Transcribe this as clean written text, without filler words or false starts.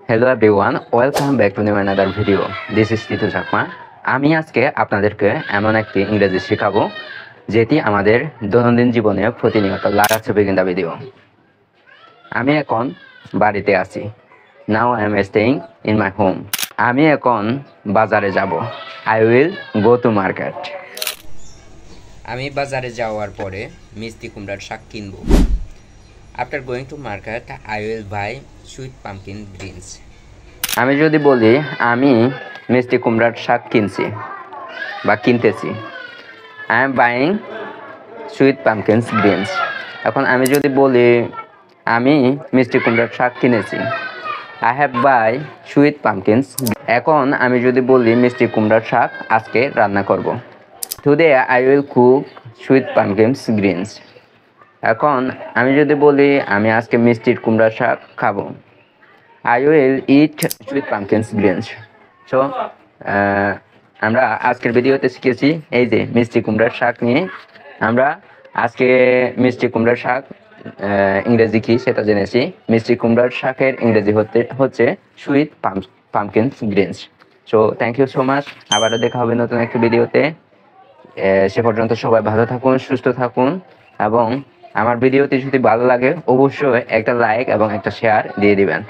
Hello everyone, welcome back to new another video. This is Titu Chakma. আমি আজকে আপনাদেরকে এমন একটি ইংরেজি শেখাবো যেটি আমাদের দৈনন্দিন জীবনে প্রতিনিয়ত লাগাচ্ছে বিগিন দ্য ভিডিও। আমি এখন বাড়িতে আছি। Now I am staying in my home. আমি এখন বাজারে যাব। I will go to market. আমি বাজারে যাওয়ার পরে মিষ্টি কুমড়ার শাক কিনবো। After going to market I will buy sweet pumpkin greens. আমি যদি বলি আমি মিষ্টি কুমড়ার শাক কিনছি বা কিনতেছি, I am buying sweet pumpkins greens. এখন আমি যদি বলি আমি মিষ্টি কুমড়ার শাক কিনেছি, I have buy sweet pumpkins. এখন আমি যদি বলি মিষ্টি কুমড়ার শাক আজকে রান্না করব, today I will cook sweet pumpkins greens. এখন আমি যদি বলি আমি আজকে মিষ্টি কুমড়ার শাক খাবো, I will eat sweet pumpkins greens. So, আমরা আজকের ভিডিওতে শিখেছি এই যে মিষ্টি কুমড়ার শাক নিয়ে। আমরা আজকে মিষ্টি কুমড়ার শাক ইংরেজি কি সেটা জেনেছি। মিষ্টি কুমড়ার শাকের ইংরেজি হচ্ছে sweet pumpkins greens. So thank you so much. আবারও দেখা হবে নতুন একটি ভিডিওতে। সে পর্যন্ত সবাই ভালো থাকুন, সুস্থ থাকুন, এবং আমার ভিডিওটি যদি ভালো লাগে অবশ্যই একটা লাইক এবং একটা শেয়ার দিয়ে দিবেন।